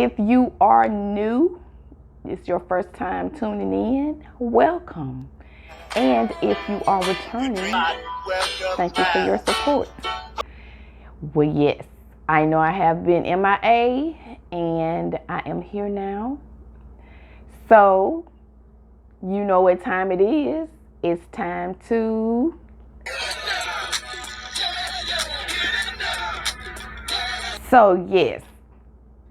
If you are new, it's your first time tuning in, welcome. And if you are returning, thank you for your support. Well, yes, I know I have been MIA, and I am here now. So, you know what time it is. It's time to... So, yes.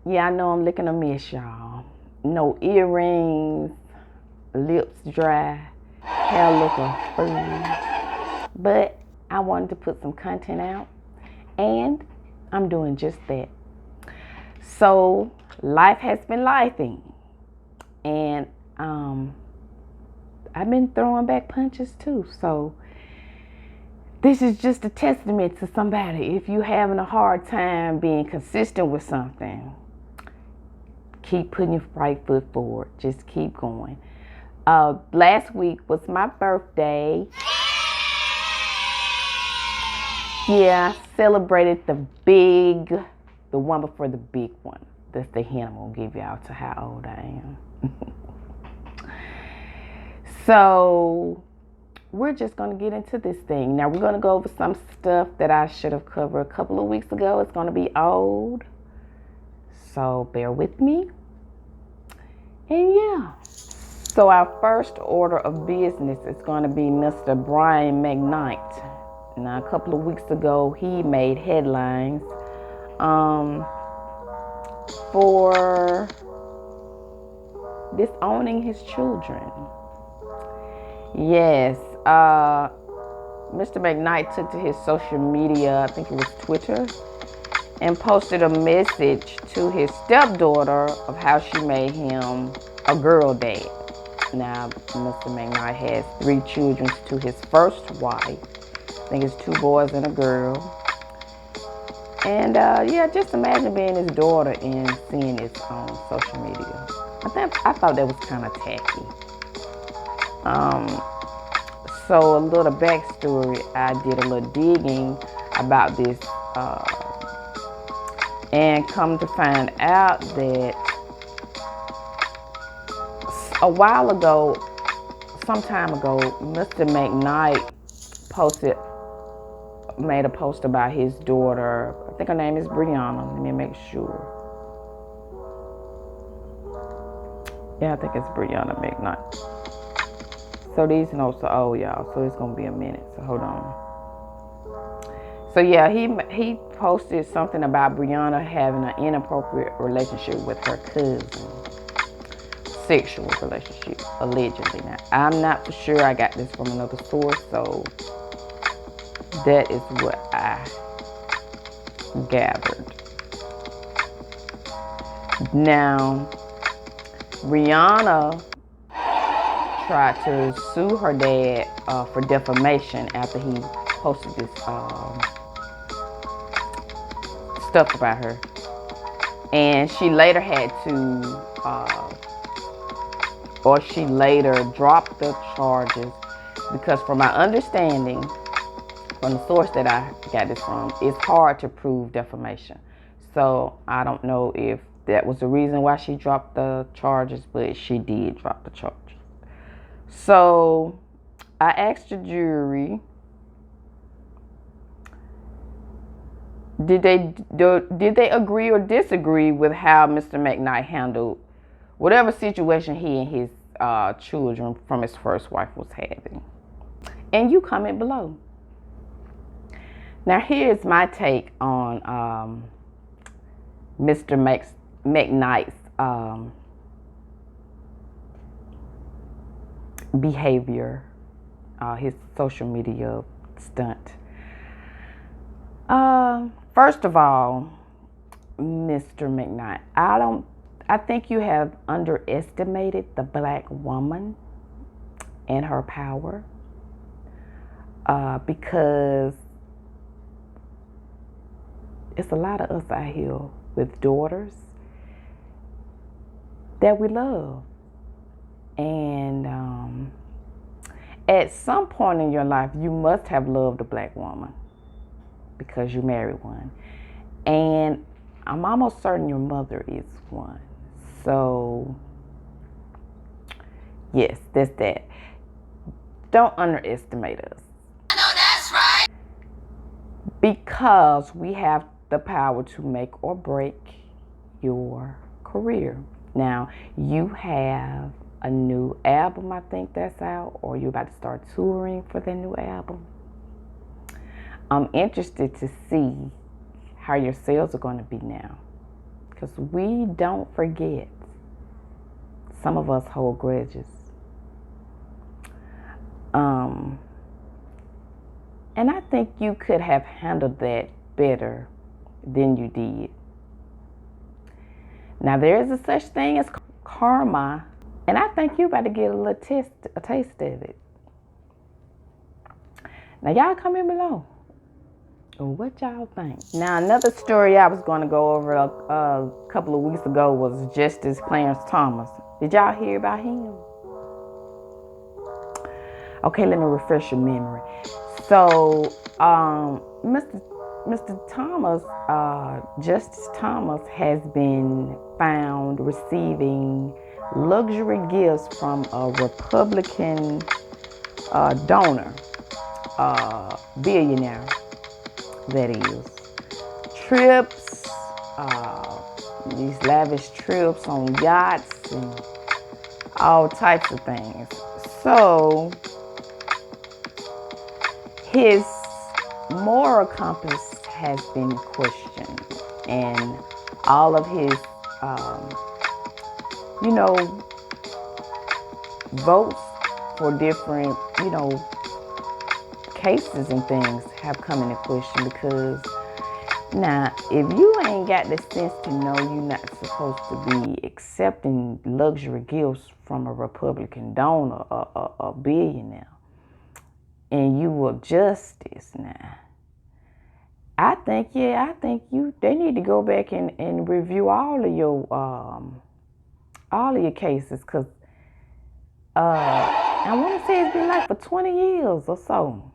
Yeah, I know I'm looking a mess, y'all. No earrings, lips dry, hair looking food. But I wanted to put some content out, and I'm doing just that. So, life has been lifing. And I've been throwing back punches too. So this is just a testament to somebody. If you're having a hard time being consistent with something, keep putting your right foot forward. Just keep going. Last week was my birthday. Yeah, I celebrated the one before the big one. That's the hint I'm going to give y'all to how old I am. So, we're just going to get into this thing. Now, we're going to go over some stuff that I should have covered a couple of weeks ago. It's going to be old. So, bear with me. And yeah. So, our first order of business is going to be Mr. Brian McKnight. Now, a couple of weeks ago, he made headlines for disowning his children. Yes, Mr. McKnight took to his social media, I think it was Twitter, and posted a message to his stepdaughter of how she made him a girl dad. Now, Mr. McKnight has 3 children to his first wife. I think it's 2 boys and a girl. And yeah, just imagine being his daughter and seeing this on social media. I thought that was kind of tacky. So a little backstory, I did a little digging about this, and come to find out that some time ago, Mr. McKnight made a post about his daughter. I think her name is Brianna. Let me make sure. Yeah, I think it's Brianna McKnight. So these notes are old, y'all. So it's gonna be a minute. So hold on. So yeah, he posted something about Brianna having an inappropriate relationship with her cousin. Sexual relationship, allegedly. Now, I'm not for sure. I got this from another source, so that is what I gathered. Now, Brianna tried to sue her dad for defamation after he posted this stuff about her. And she later had to, she later dropped the charges because from my understanding, from the source that I got this from, it's hard to prove defamation. So I don't know if that was the reason why she dropped the charges, but she did drop the charges. So I asked the jury, did they agree or disagree with how Mr. McKnight handled whatever situation he and his children from his first wife was having? And you comment below. Now here's my take on Mr. McKnight's behavior, his social media stunt. First of all, Mr. McKnight, I think you have underestimated the black woman and her power, because it's a lot of us out here with daughters that we love. And at some point in your life, you must have loved a black woman because you married one. And I'm almost certain your mother is one. So, yes, that's that. Don't underestimate us. I know that's right. Because we have the power to make or break your career. Now, you have a new album, I think that's out, or you're about to start touring for the new album. I'm interested to see how your sales are going to be now. Because we don't forget. Some of us hold grudges. And I think you could have handled that better than you did. Now, there is a such thing as karma, and I think you about to get a taste of it. Now, y'all comment below. What y'all think? Now, another story I was going to go over a couple of weeks ago was Justice Clarence Thomas. Did y'all hear about him? Okay, let me refresh your memory. So, Mr. Thomas, Justice Thomas has been found receiving luxury gifts from a Republican donor, billionaire, that is. Trips, these lavish trips on yachts and all types of things. So, his moral compass has been questioned, and all of his, votes for different, cases and things have come into question. Because now, if you ain't got the sense to know you're not supposed to be accepting luxury gifts from a Republican donor, a billionaire, and you were justice now, I think they need to go back and review all of your cases, because I want to say it's been like for 20 years or so.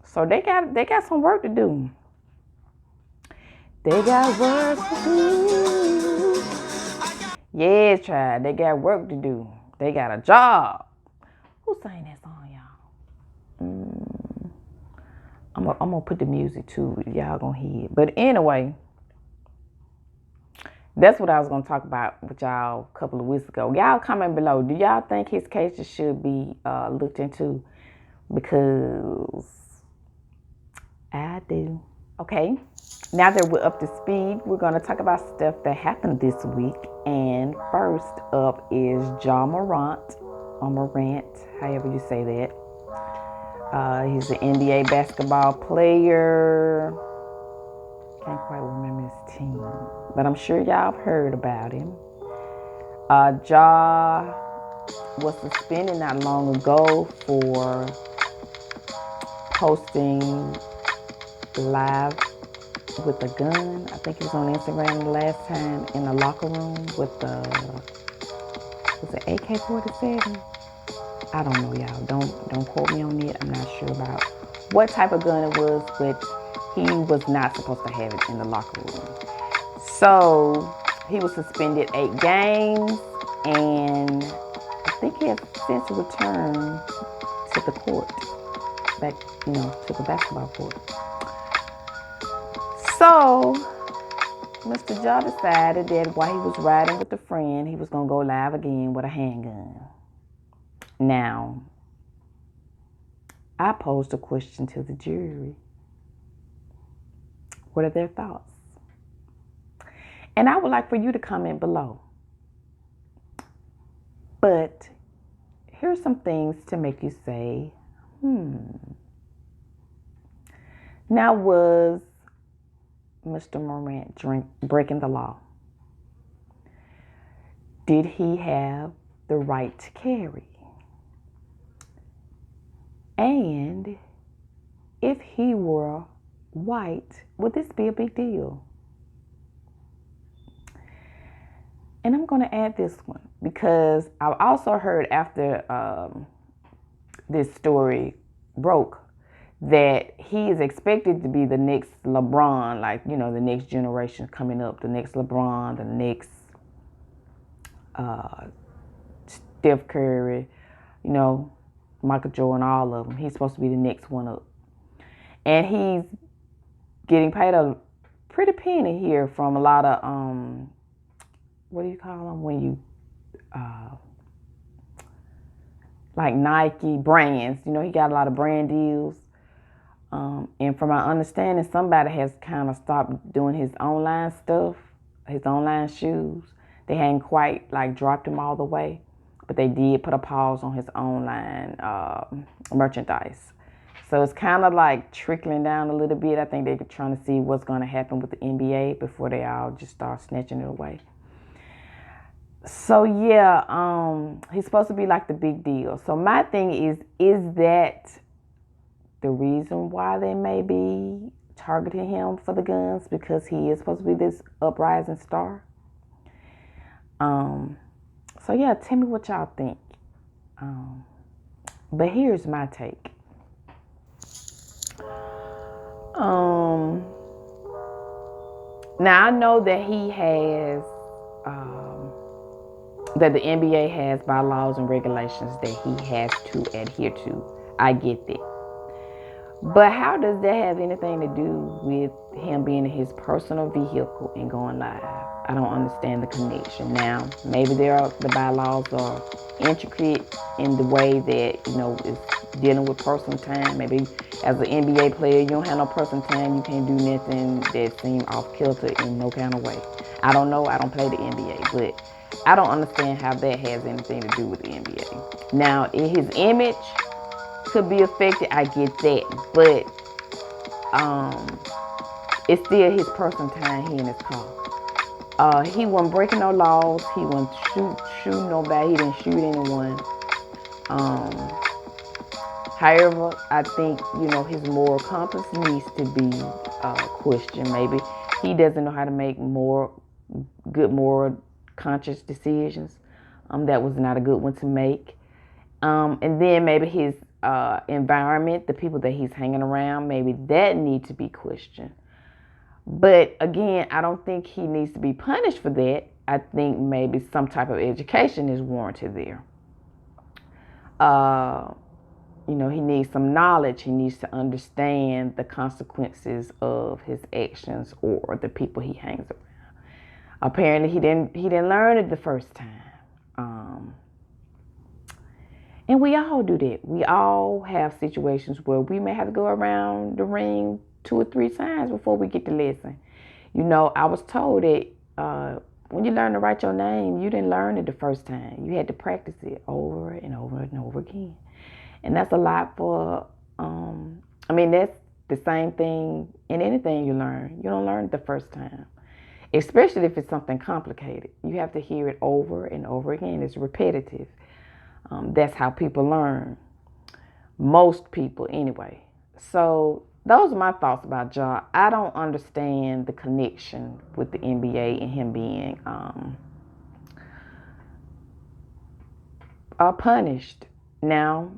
So they got some work to do. They got work to do. Yes, child, they got work to do. They got a job. Who sang that song, y'all? I'm gonna put the music too. Y'all gonna hear it. But anyway, that's what I was gonna talk about with y'all a couple of weeks ago. Y'all comment below. Do y'all think his cases should be looked into? Because I do. Okay. Now that we're up to speed, we're gonna talk about stuff that happened this week. And first up is Morant, or Morant, however you say that. He's an NBA basketball player. Can't quite remember his team, but I'm sure y'all have heard about him. Ja was suspended not long ago for posting live with a gun. I think he was on Instagram the last time in the locker room with was it AK-47? I don't know, y'all. Don't quote me on it. I'm not sure about what type of gun it was, but he was not supposed to have it in the locker room. So he was suspended 8 games, and I think he has since returned to the court, back, to the basketball court. So Mr. Ja decided that while he was riding with a friend, he was gonna go live again with a handgun. Now, I posed a question to the jury. What are their thoughts? And I would like for you to comment below. But here's some things to make you say, Now, was Mr. Morant breaking the law? Did he have the right to carry? And if he were white, would this be a big deal? And I'm going to add this one because I also heard after this story broke that he is expected to be the next LeBron, like, the next generation coming up, the next LeBron, the next Steph Curry, Michael Jordan, all of them. He's supposed to be the next one up. And he's getting paid a pretty penny here from a lot of, what do you call them when you, like Nike brands. He got a lot of brand deals. And from my understanding, somebody has kind of stopped doing his online stuff, his online shoes. They hadn't quite like dropped him all the way, but they did put a pause on his online merchandise. So it's kind of like trickling down a little bit. I think they're trying to see what's going to happen with the NBA before they all just start snatching it away. So yeah, he's supposed to be like the big deal. So my thing is that the reason why they may be targeting him for the guns, because he is supposed to be this uprising star? So yeah, tell me what y'all think. But here's my take. Now I know that he has, that the NBA has bylaws and regulations that he has to adhere to. I get that. But how does that have anything to do with him being in his personal vehicle and going live? I don't understand the connection. Now, maybe the bylaws are intricate in the way that, it's dealing with personal time. Maybe as an NBA player, you don't have no personal time. You can't do nothing that seems off kilter in no kind of way. I don't know. I don't play the NBA, but I don't understand how that has anything to do with the NBA. Now, in his image could be affected, I get that, but it's still his personal time. He in his car. He wasn't breaking no laws. He wasn't shooting nobody. He didn't shoot anyone. However, I think his moral compass needs to be questioned. Maybe he doesn't know how to make good moral conscious decisions. That was not a good one to make. And then maybe his environment, the people that he's hanging around, maybe that need to be questioned. But again, I don't think he needs to be punished for that. I think maybe some type of education is warranted there. He needs some knowledge. He needs to understand the consequences of his actions or the people he hangs around. Apparently, he didn't learn it the first time. And we all do that. We all have situations where we may have to go around the ring 2 or 3 times before we get the lesson. I was told that when you learn to write your name, you didn't learn it the first time. You had to practice it over and over and over again. And that's a lot for, that's the same thing in anything you learn. You don't learn it the first time, especially if it's something complicated. You have to hear it over and over again. It's repetitive. That's how people learn. Most people, anyway. So those are my thoughts about Ja. I don't understand the connection with the NBA and him being punished. Now,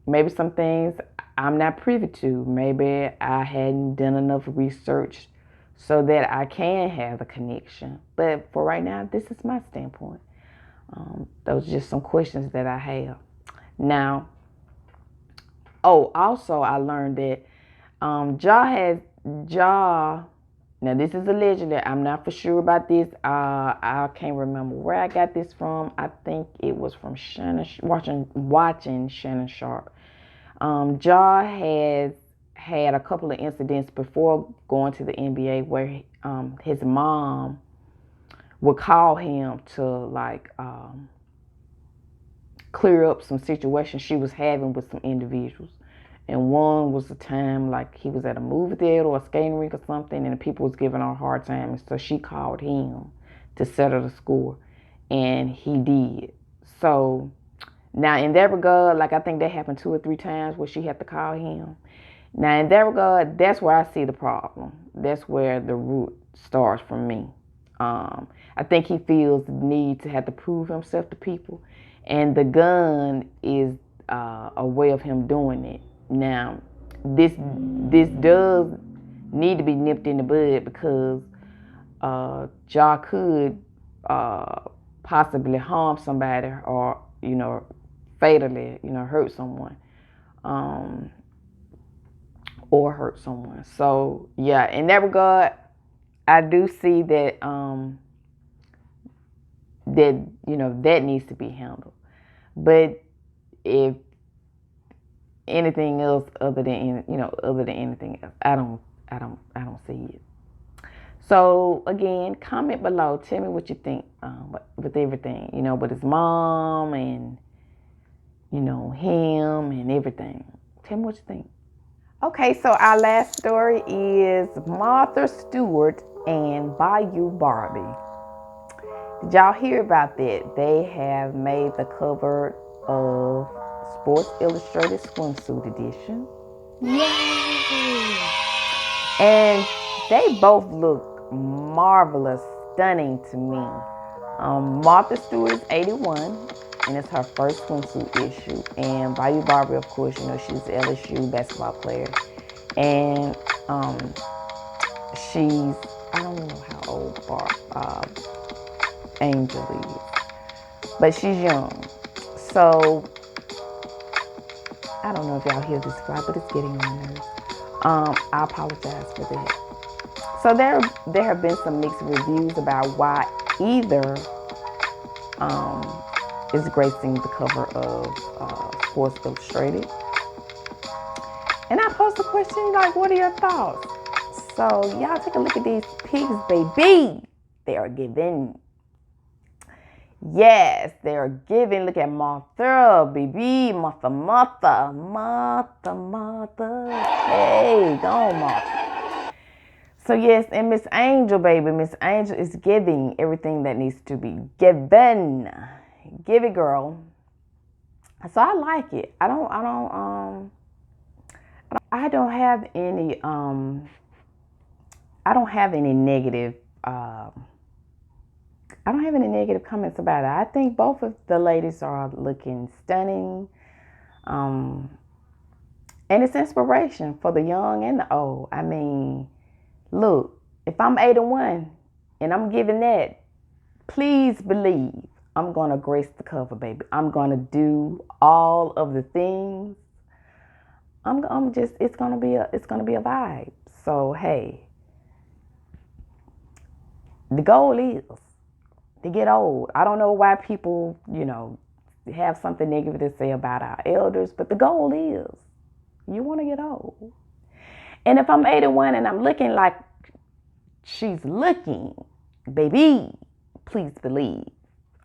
maybe some things I'm not privy to. Maybe I hadn't done enough research so that I can have a connection. But for right now, this is my standpoint. Those are just some questions that I have. Now, also I learned that Ja, now this is allegedly, I'm not for sure about this. I can't remember where I got this from. I think it was from watching Shannon Sharp. Ja has had a couple of incidents before going to the NBA where his mom would call him to clear up some situations she was having with some individuals. And one was a time like he was at a movie theater or a skating rink or something, and the people was giving her a hard time, and so she called him to settle the score, and he did. So now in that regard, I think that happened 2 or 3 times where she had to call him. Now in that regard, that's where I see the problem. That's where the root starts from me. I think he feels the need to have to prove himself to people, and the gun is a way of him doing it. Now, this does need to be nipped in the bud because Ja could possibly harm somebody or, fatally, hurt someone. Or hurt someone. So yeah, in that regard, I do see that that needs to be handled. But if anything else other than anything else, I don't see it. So again, comment below. Tell me what you think with everything. With his mom and him and everything. Tell me what you think. Okay, so our last story is Martha Stewart and Bayou Barbie. Did y'all hear about that? They have made the cover of Sports Illustrated Swimsuit Edition. Yay! And they both look marvelous, stunning to me. Martha Stewart is 81, and it's her first swimsuit issue. And Bayou Barbie, of course, she's an LSU basketball player. And she's, I don't know how old Angel is, but she's young. So, I don't know if y'all hear this fly, but it's getting on my nerves. I apologize for that. So there have been some mixed reviews about why either is gracing the cover of Sports Illustrated. And I posed a question like, what are your thoughts? So y'all take a look at these pigs, baby. They are giving. Yes, they are giving. Look at Martha, baby. Martha. Hey, go on, Martha. So yes, and Miss Angel, baby. Miss Angel is giving everything that needs to be given. Give it, girl. So I like it. I don't have any negative comments about it. I think both of the ladies are looking stunning. And it's inspiration for the young and the old. I mean, look, if I'm 81 and I'm giving that, please believe I'm gonna grace the cover, baby. I'm gonna do all of the things. It's gonna be a vibe. So hey, the goal is to get old. I don't know why people, have something negative to say about our elders, but the goal is you want to get old. And if I'm 81 and I'm looking like she's looking, baby, please believe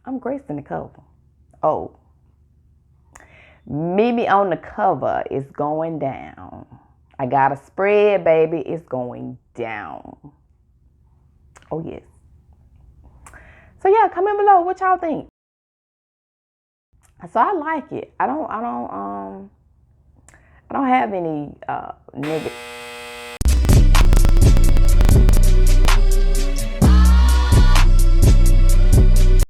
I'm gracing the cover. Oh, Mimi on the cover is going down. I got a spread, baby. It's going down. Oh, yes. So, yeah, comment below what y'all think. So, I like it. I don't have any negative